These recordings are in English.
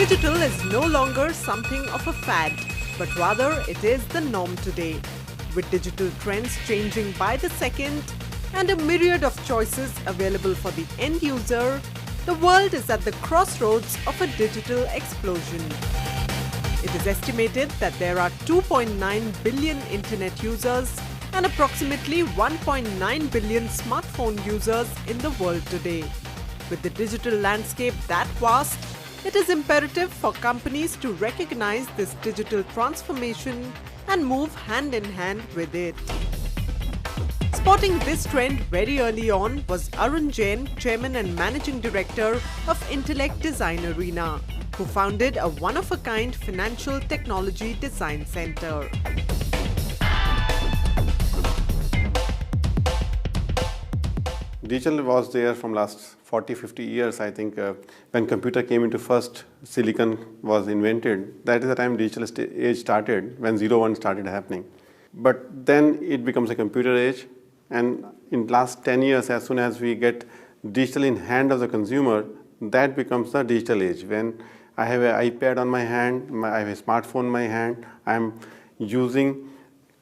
Digital is no longer something of a fad, but rather it is the norm today. With digital trends changing by the second and a myriad of choices available for the end user, the world is at the crossroads of a digital explosion. It is estimated that there are 2.9 billion internet users and approximately 1.9 billion smartphone users in the world today. With the digital landscape that vast, it is imperative for companies to recognize this digital transformation and move hand in hand with it. Spotting this trend very early on was Arun Jain, Chairman and Managing Director of Intellect Design Arena, who founded a one-of-a-kind financial technology design center. Digital was there from last 40-50 years, I think. When computer came into first, silicon was invented. That is the time digital age started, when 01 started happening. But then it becomes a computer age, and in last 10 years, as soon as we get digital in hand of the consumer, that becomes the digital age. When I have an iPad on my hand, I have a smartphone in my hand, I'm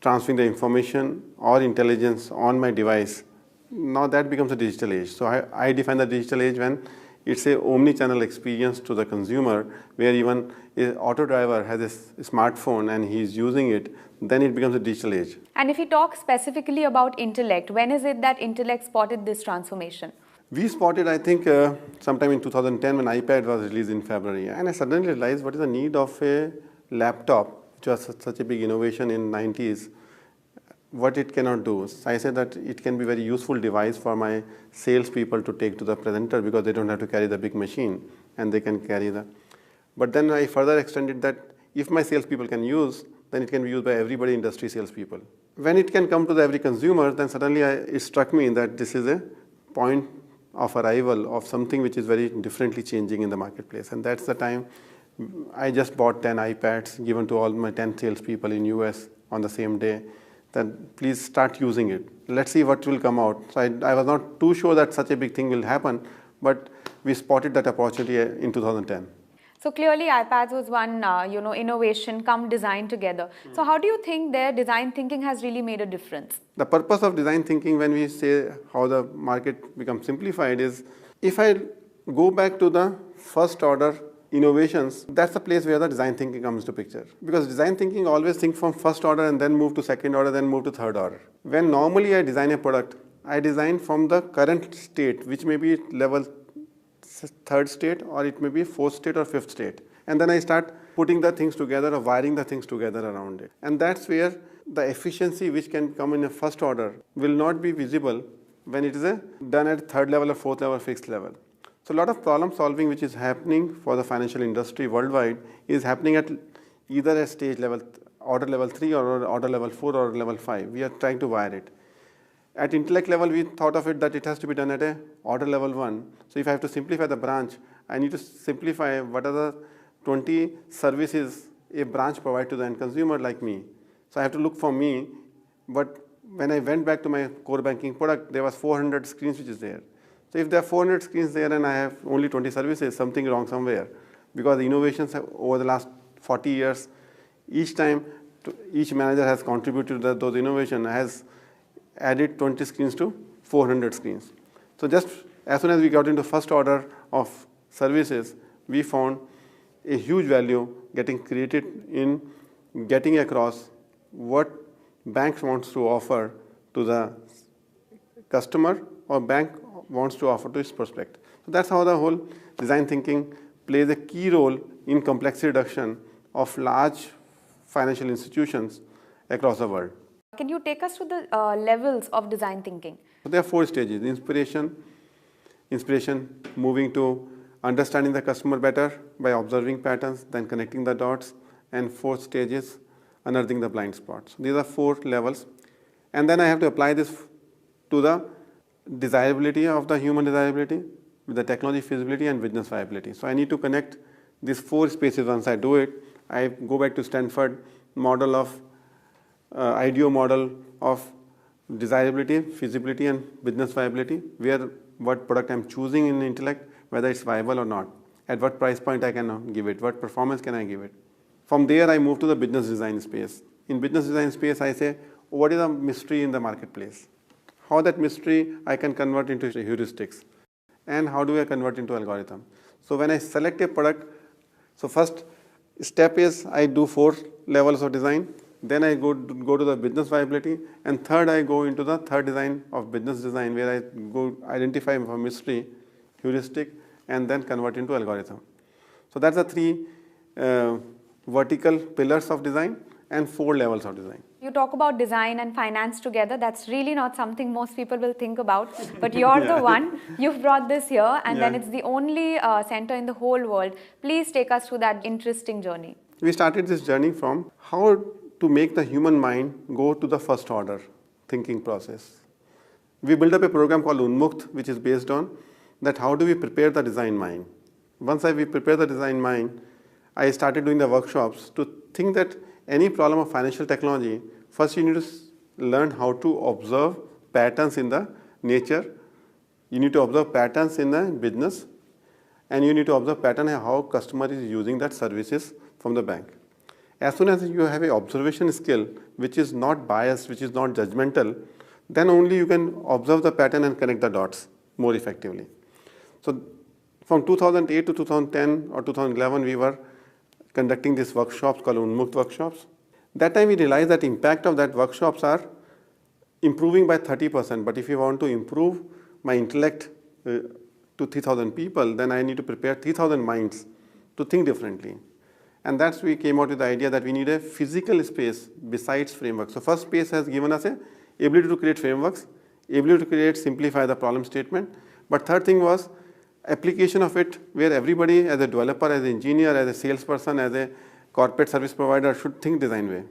transferring the information or intelligence on my device. Now that becomes a digital age. So I define the digital age when it's a omni-channel experience to the consumer, where even an auto driver has a smartphone and he's using it, then it becomes a digital age. And if you talk specifically about Intellect, when is it that Intellect spotted this transformation? We spotted, I think, sometime in 2010 when iPad was released in February. And I suddenly realized what is the need of a laptop, which was such a big innovation in 90s. What it cannot do. So I said that it can be a very useful device for my salespeople to take to the presenter, because they don't have to carry the big machine and they can carry the. But then I further extended that if my salespeople can use, then it can be used by everybody, industry salespeople. When it can come to every consumer, then suddenly it struck me that this is a point of arrival of something which is very differently changing in the marketplace. And that's the time I just bought 10 iPads, given to all my 10 salespeople in US on the same day. Then please start using it. Let's see what will come out. So I was not too sure that such a big thing will happen, but we spotted that opportunity in 2010. So clearly iPads was one innovation come design together. So how do you think their design thinking has really made a difference? The purpose of design thinking, when we say how the market becomes simplified, is if I go back to the first order innovations, that's the place where the design thinking comes to picture. Because design thinking always thinks from first order and then move to second order, then move to third order. When normally I design a product, I design from the current state, which may be level third state, or it may be fourth state or fifth state. And then I start putting the things together or wiring the things together around it. And that's where the efficiency which can come in a first order will not be visible when it is done at third level or fourth level or fixed level. So a lot of problem solving which is happening for the financial industry worldwide is happening at either a stage level, order level 3 or order level 4 or level 5. We are trying to wire it. At Intellect level, we thought of it that it has to be done at a order level 1. So if I have to simplify the branch, I need to simplify what are the 20 services a branch provides to the end consumer like me. So I have to look for me, but when I went back to my core banking product, there was 400 screens which is there. So if there are 400 screens there and I have only 20 services, something wrong somewhere. Because the innovations have, over the last 40 years, each time each manager has contributed to those innovations, has added 20 screens to 400 screens. So just as soon as we got into first order of services, we found a huge value getting created in getting across what banks wants to offer to the customer or bank wants to offer to its prospect. So that's how the whole design thinking plays a key role in complexity reduction of large financial institutions across the world. Can you take us to the levels of design thinking? So there are 4 stages. Inspiration, moving to understanding the customer better by observing patterns, then connecting the dots, and 4th stage is unearthing the blind spots. These are 4 levels. And then I have to apply this to the desirability of the human desirability with the technology feasibility and business viability. So I need to connect these 4 spaces. Once I do it, I go back to Stanford model of IDEO model of desirability, feasibility, and business viability, where what product I'm choosing in Intellect, whether it's viable or not. At what price point I can give it? What performance can I give it? From there, I move to the business design space. In business design space, I say, what is the mystery in the marketplace? How that mystery I can convert into heuristics? And how do I convert into algorithm? So when I select a product, so first step is I do 4 levels of design. Then I go to the business viability, and third I go into the third design of business design, where I go identify a mystery, heuristic, and then convert into algorithm. So that's the 3 vertical pillars of design and 4 levels of design. You talk about design and finance together. That's really not something most people will think about. But you're Yeah. the one. You've brought this here, and then Yeah. it's the only center in the whole world. Please take us through that interesting journey. We started this journey from how to make the human mind go to the first order thinking process. We built up a program called Unmukt, which is based on that how do we prepare the design mind. Once we prepare the design mind, I started doing the workshops to think that any problem of financial technology, first you need to learn how to observe patterns in the nature, you need to observe patterns in the business, and you need to observe pattern how customer is using that services from the bank. As soon as you have a observation skill which is not biased, which is not judgmental, then only you can observe the pattern and connect the dots more effectively. So from 2008 to 2010 or 2011, we were conducting these workshops called Unmukt workshops. That time we realized that impact of that workshops are improving by 30%, but if you want to improve my intellect to 3,000 people, then I need to prepare 3,000 minds to think differently. And that's we came out with the idea that we need a physical space besides framework. So first space has given us a ability to create frameworks, ability to simplify the problem statement. But third thing was application of it where everybody as a developer, as an engineer, as a salesperson, as a corporate service provider should think design way.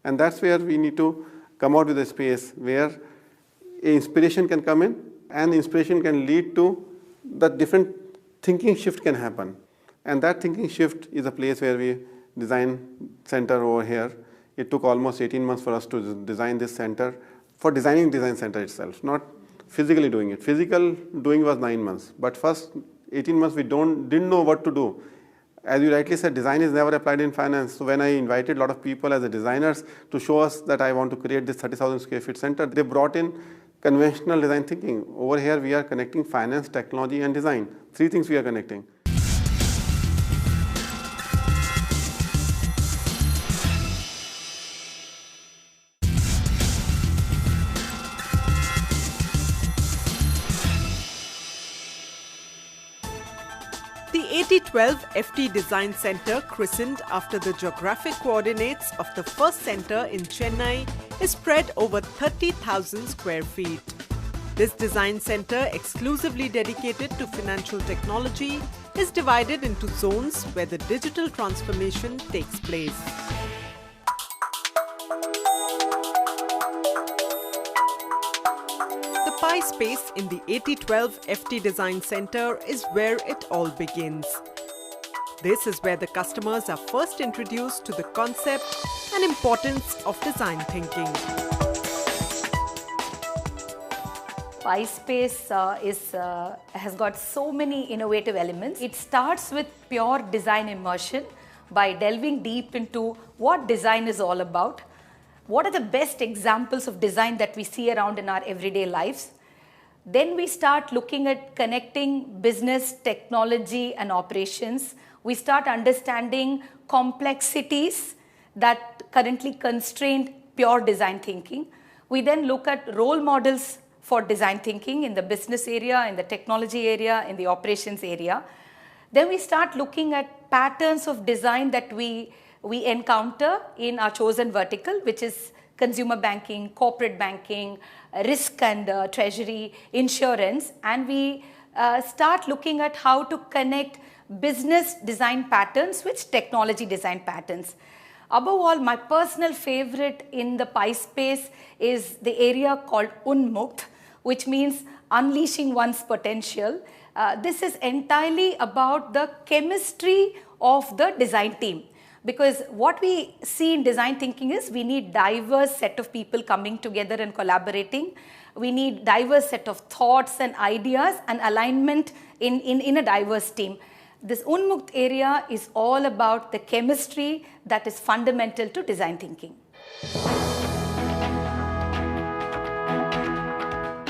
And that's where we need to come out with a space where inspiration can come in, and inspiration can lead to the different thinking shift can happen. And that thinking shift is a place where we design center over here. It took almost 18 months for us to design this center, for designing design center itself, not physically doing it. Physical doing was 9 months, but first 18 months we didn't know what to do. As you rightly said, design is never applied in finance. So when I invited a lot of people as a designers to show us that I want to create this 30,000 square feet center, they brought in conventional design thinking. Over here we are connecting finance, technology and design. 3 things we are connecting. The 8012 FT Design Center, christened after the geographic coordinates of the first center in Chennai, is spread over 30,000 square feet. This design center, exclusively dedicated to financial technology, is divided into zones where the digital transformation takes place. The Pi space in the 8012 FT Design Center is where it all begins. This is where the customers are first introduced to the concept and importance of design thinking. Pi space has got so many innovative elements. It starts with pure design immersion by delving deep into what design is all about. What are the best examples of design that we see around in our everyday lives? Then we start looking at connecting business, technology and operations. We start understanding complexities that currently constrain pure design thinking. We then look at role models for design thinking in the business area, in the technology area, in the operations area. Then we start looking at patterns of design that we encounter in our chosen vertical, which is consumer banking, corporate banking, risk and treasury, insurance, and we start looking at how to connect business design patterns with technology design patterns. Above all, my personal favorite in the Pi space is the area called Unmukt, which means unleashing one's potential. This is entirely about the chemistry of the design team. Because what we see in design thinking is we need diverse set of people coming together and collaborating. We need diverse set of thoughts and ideas and alignment in a diverse team. This Unmukt area is all about the chemistry that is fundamental to design thinking.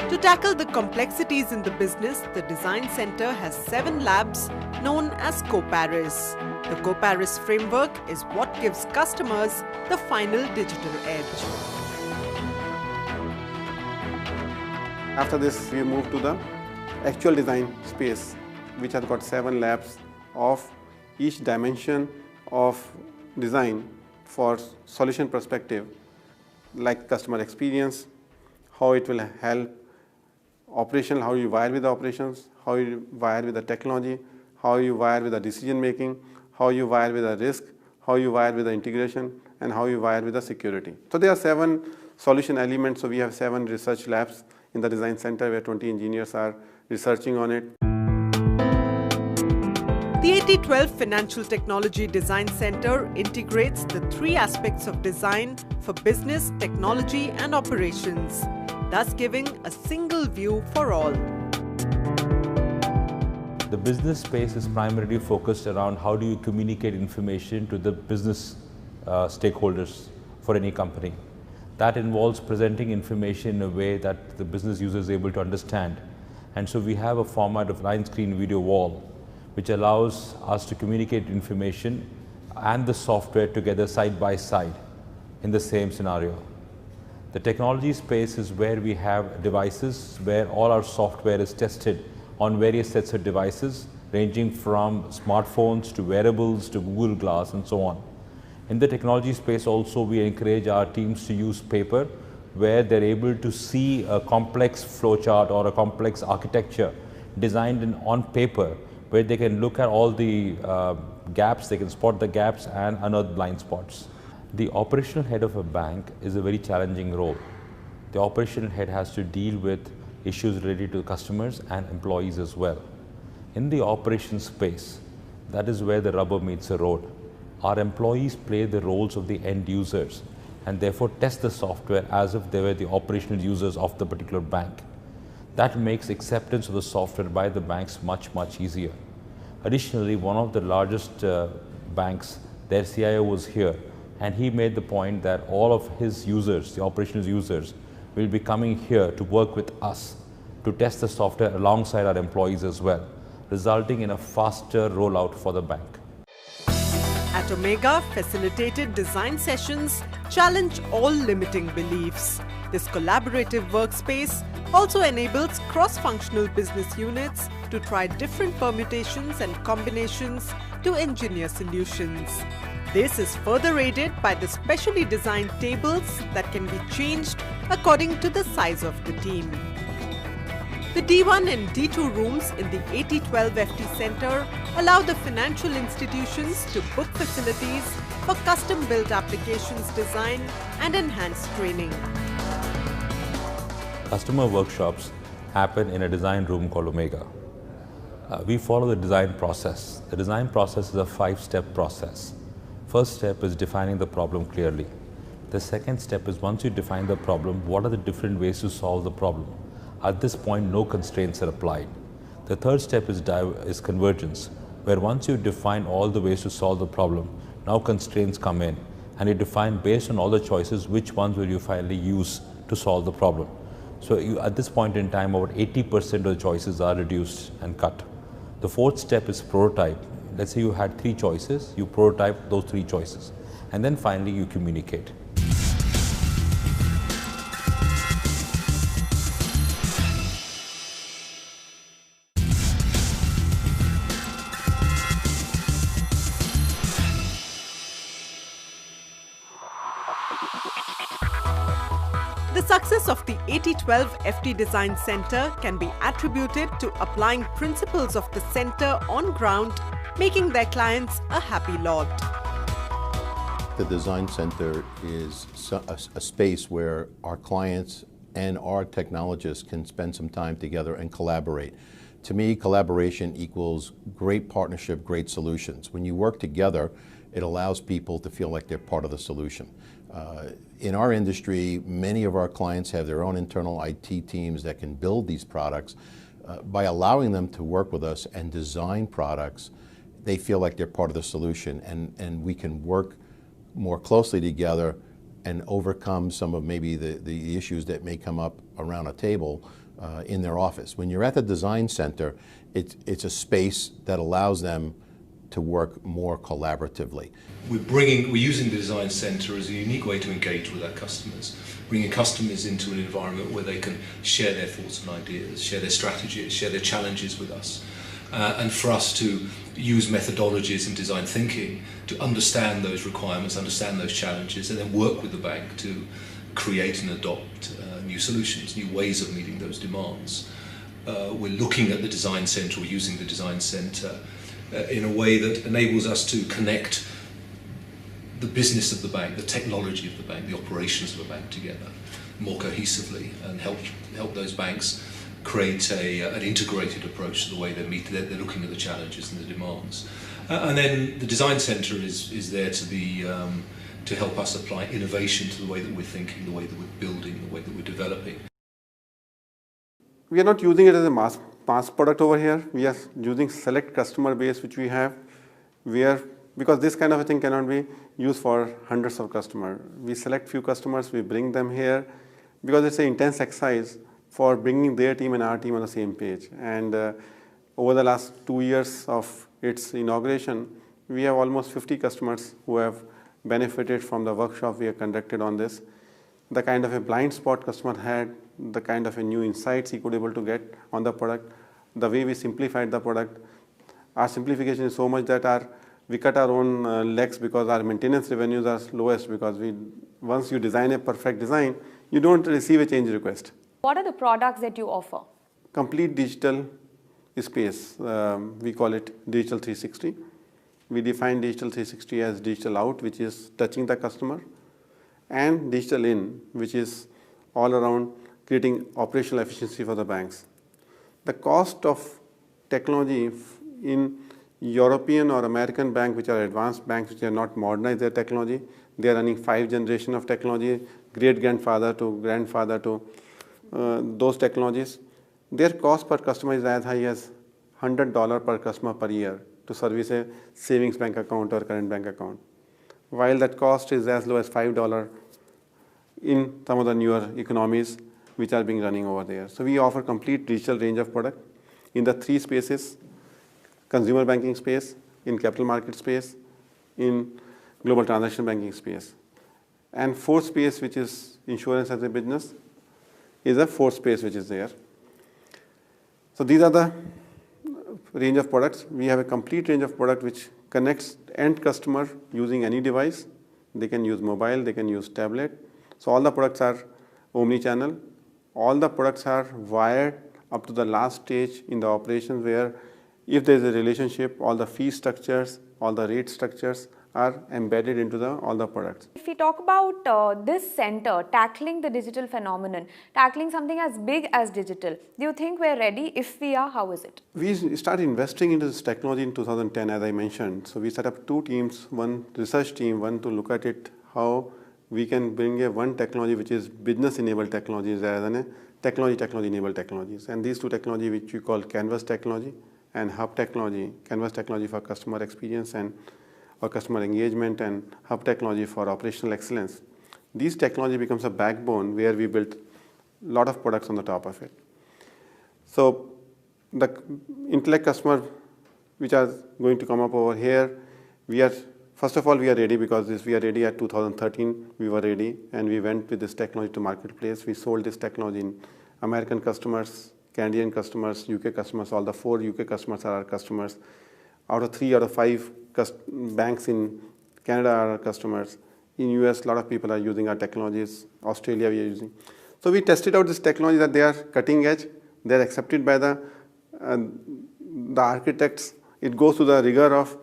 To tackle the complexities in the business, the Design Center has 7 labs known as Co-Paris. The Co-Paris framework is what gives customers the final digital edge. After this, we move to the actual design space, which has got 7 labs of each dimension of design for solution perspective, like customer experience, how it will help operational, how you wire with the operations, how you wire with the technology, how you wire with the decision making, how you wire with the risk, how you wire with the integration, and how you wire with the security. So there are 7 solution elements. So we have 7 research labs in the design center where 20 engineers are researching on it. The 8012 Financial Technology Design Center integrates the 3 aspects of design for business, technology, and operations, thus giving a single view for all. The business space is primarily focused around how do you communicate information to the business stakeholders for any company. That involves presenting information in a way that the business user is able to understand. And so we have a format of line screen video wall, which allows us to communicate information and the software together side by side in the same scenario. The technology space is where we have devices where all our software is tested on various sets of devices, ranging from smartphones to wearables to Google Glass and so on. In the technology space also, we encourage our teams to use paper, where they're able to see a complex flowchart or a complex architecture designed on paper, where they can look at all the gaps, they can spot the gaps and unearth blind spots. The operational head of a bank is a very challenging role. The operational head has to deal with issues related to customers and employees as well. In the operations space, that is where the rubber meets the road. Our employees play the roles of the end users and therefore test the software as if they were the operational users of the particular bank. That makes acceptance of the software by the banks much, much easier. Additionally, one of the largest banks, their CIO was here, and he made the point that all of his users, the operational users, will be coming here to work with us to test the software alongside our employees as well, resulting in a faster rollout for the bank. At Omega, facilitated design sessions challenge all limiting beliefs. This collaborative workspace also enables cross-functional business units to try different permutations and combinations to engineer solutions. This is further aided by the specially designed tables that can be changed according to the size of the team. The D1 and D2 rooms in the 8012 FT Center allow the financial institutions to book facilities for custom-built applications design and enhanced training. Customer workshops happen in a design room called Omega. We follow the design process. The design process is a 5-step process. First step is defining the problem clearly. The second step is, once you define the problem, what are the different ways to solve the problem? At this point, no constraints are applied. The third step is convergence, where once you define all the ways to solve the problem, now constraints come in, and you define based on all the choices which ones will you finally use to solve the problem. So at this point in time, about 80% of the choices are reduced and cut. The fourth step is prototype. Let's say you had 3 choices, you prototype those 3 choices, and then finally you communicate. The success of the 8012 FT Design Center can be attributed to applying principles of the center on ground, making their clients a happy lot. The Design Center is a space where our clients and our technologists can spend some time together and collaborate. To me, collaboration equals great partnership, great solutions. When you work together, it allows people to feel like they're part of the solution. In our industry, many of our clients have their own internal IT teams that can build these products. By allowing them to work with us and design products, they feel like they're part of the solution, and we can work more closely together and overcome some of maybe the issues that may come up around a table in their office. When you're at the design center, it's a space that allows them to work more collaboratively. We're using the design center as a unique way to engage with our customers, bringing customers into an environment where they can share their thoughts and ideas, share their strategies, share their challenges with us. And for us to use methodologies in design thinking to understand those requirements, understand those challenges, and then work with the bank to create and adopt new solutions, new ways of meeting those demands. We're looking at the design center, or using the design center in a way that enables us to connect the business of the bank, the technology of the bank, the operations of the bank together more cohesively, and help those banks create an integrated approach to the way they're looking at the challenges and the demands. And then the design center is there to be to help us apply innovation to the way that we're thinking, the way that we're building, the way that we're developing. We are not using it as a mass product over here. We are using select customer base which we have, because this kind of a thing cannot be used for hundreds of customers. We select few customers, we bring them here, because it's an intense exercise for bringing their team and our team on the same page. And over the last 2 years of its inauguration, we have almost 50 customers who have benefited from the workshop we have conducted on this. The kind of a blind spot customer had, the kind of a new insights he could able to get on the product, the way we simplified the product. Our simplification is so much that we cut our own legs, because our maintenance revenues are lowest, because once you design a perfect design, you don't receive a change request. What are the products that you offer? Complete digital space. We call it Digital 360. We define Digital 360 as digital out, which is touching the customer, and digital in, which is all around creating operational efficiency for the banks. The cost of technology in European or American banks, which are advanced banks, which are not modernized their technology, they are running 5 generations of technology, great-grandfather to grandfather to those technologies. Their cost per customer is as high as $100 per customer per year to service a savings bank account or current bank account, while that cost is as low as $5 in some of the newer economies which are being running over there. So we offer complete digital range of product in the 3 spaces: consumer banking space, in capital market space, in global transaction banking space. And 4th space, which is insurance as a business, is a 4th space which is there. So these are the range of products. We have a complete range of product which connects end customer using any device. They can use mobile, they can use tablet. So all the products are omni-channel. All the products are wired up to the last stage in the operations, where if there is a relationship, all the fee structures, all the rate structures are embedded into all the products. If we talk about this center tackling the digital phenomenon, tackling something as big as digital, do you think we're ready? If we are, how is it? We started investing into this technology in 2010, as I mentioned. So we set up 2 teams, one research team, one to look at it, how we can bring one technology which is business-enabled technologies rather than a technology-enabled technologies. And these 2 technology which we call Canvas technology and Hub technology. Canvas technology for customer experience and or customer engagement, and Hub technology for operational excellence. These technology becomes a backbone where we built a lot of products on the top of it. So the intellect customer which are going to come up over here, first of all, we are ready, because we are ready at 2013, we were ready, and we went with this technology to marketplace. We sold this technology in American customers, Canadian customers, UK customers. All the 4 UK customers are our customers. Out of 3 out of 5 banks in Canada are our customers. In US, a lot of people are using our technologies. Australia, we are using. So we tested out this technology that they are cutting edge. They are accepted by the architects. It goes through the rigor of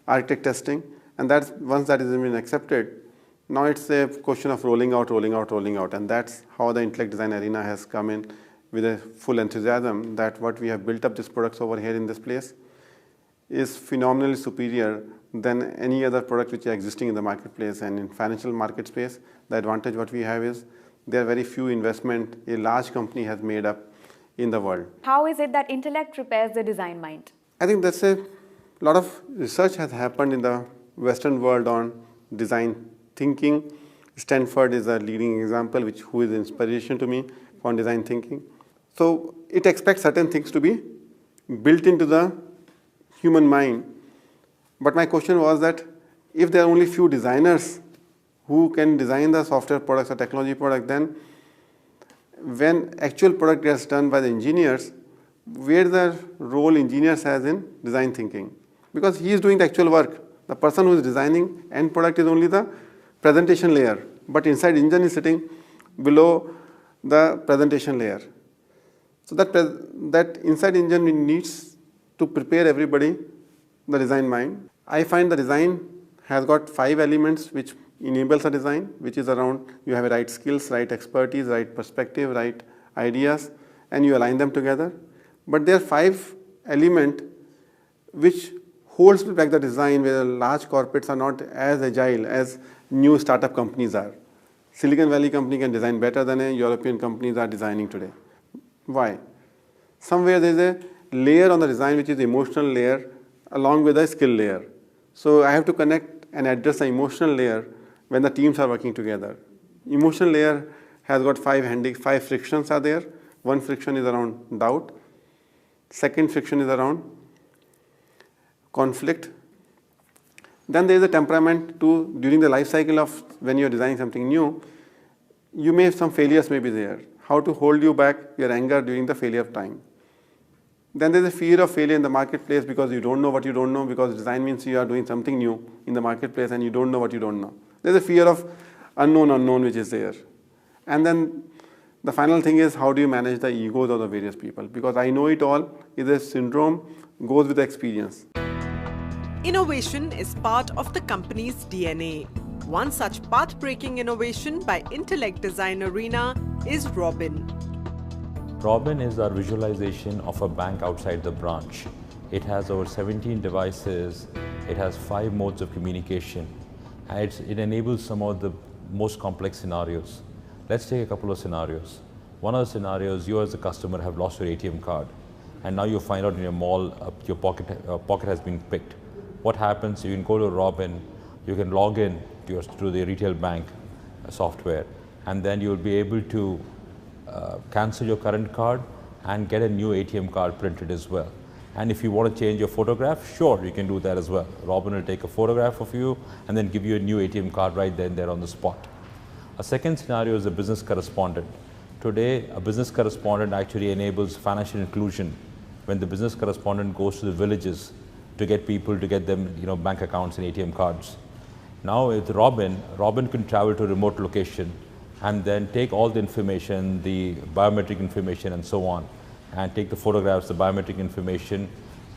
architect testing. And once that has been accepted, now it's a question of rolling out. And that's how the intellect design arena has come in with a full enthusiasm, that what we have built up these products over here in this place is phenomenally superior than any other product which are existing in the marketplace. And in financial market space, the advantage what we have is there are very few investment a large company has made up in the world. How is it that intellect prepares the design mind? I think that's a A lot of research has happened in the Western world on design thinking. Stanford is a leading example, who is inspiration to me on design thinking. So it expects certain things to be built into the human mind. But my question was that if there are only few designers who can design the software products or technology product, then when actual product gets done by the engineers, where the role engineers has in design thinking? Because he is doing the actual work. The person who is designing end product is only the presentation layer, but inside engine is sitting below the presentation layer. So that inside engine needs to prepare everybody, the design mind. I find the design has got 5 elements which enables a design, which is around you have right skills, right expertise, right perspective, right ideas, and you align them together. But there are 5 elements which holds back the design, where large corporates are not as agile as new startup companies are. Silicon Valley company can design better than a European companies are designing today. Why? Somewhere there is a layer on the design which is the emotional layer along with the skill layer. So I have to connect and address the emotional layer when the teams are working together. Emotional layer has got 5 frictions are there. One friction is around doubt. Second friction is around conflict. Then there is a temperament too. During the life cycle of when you are designing something new, you may have some failures may be there. How to hold you back your anger during the failure of time. Then there is a fear of failure in the marketplace because you don't know what you don't know, because design means you are doing something new in the marketplace and you don't know what you don't know. There is a fear of unknown which is there. And then the final thing is, how do you manage the egos of the various people? Because I know it all is a syndrome, goes with the experience. Innovation is part of the company's DNA. One such path-breaking innovation by Intellect Design Arena is Robin. Robin is our visualization of a bank outside the branch. It has over 17 devices, it has 5 modes of communication, and it enables some of the most complex scenarios. Let's take a couple of scenarios. One of the scenarios, you as a customer have lost your ATM card, and now you find out in your mall your pocket has been picked. What happens? You can go to Robin, you can log in to the retail bank software, and then you'll be able to cancel your current card and get a new ATM card printed as well. And if you want to change your photograph, sure, you can do that as well. Robin will take a photograph of you and then give you a new ATM card right then there on the spot. A second scenario is a business correspondent. Today, a business correspondent actually enables financial inclusion when the business correspondent goes to the villages to get people to get them bank accounts and ATM cards. Now with Robin can travel to a remote location and then take all the information, the biometric information and so on, and take the photographs, the biometric information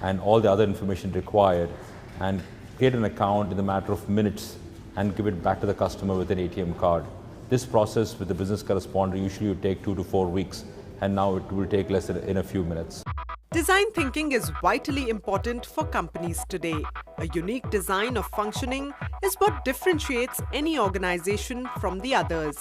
and all the other information required, and create an account in a matter of minutes and give it back to the customer with an ATM card. This process with the business correspondent usually would take 2 to 4 weeks, and now it will take less than in a few minutes. Design thinking is vitally important for companies today. A unique design of functioning is what differentiates any organization from the others.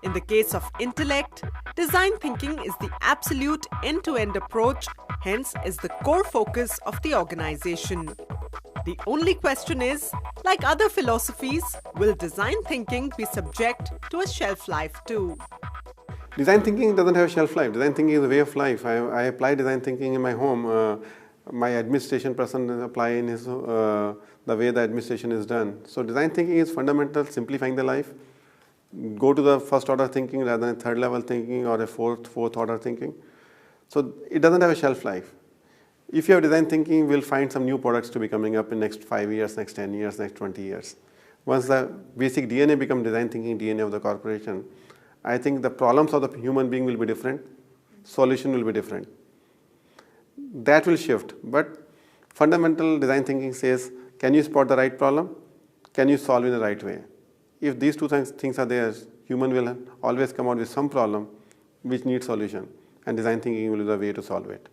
In the case of Intellect, design thinking is the absolute end-to-end approach, hence is the core focus of the organization. The only question is, like other philosophies, will design thinking be subject to a shelf life too? Design thinking doesn't have a shelf life. Design thinking is a way of life. I apply design thinking in my home. My administration person apply in his the way the administration is done. So design thinking is fundamental, simplifying the life. Go to the first order thinking rather than third level thinking or a fourth order thinking. So it doesn't have a shelf life. If you have design thinking, we'll find some new products to be coming up in next 5 years, next 10 years, next 20 years. Once the basic DNA becomes design thinking DNA of the corporation, I think the problems of the human being will be different, solution will be different. That will shift, but fundamental design thinking says, can you spot the right problem? Can you solve in the right way? If these two things are there, human will always come out with some problem which needs solution, and design thinking will be the way to solve it.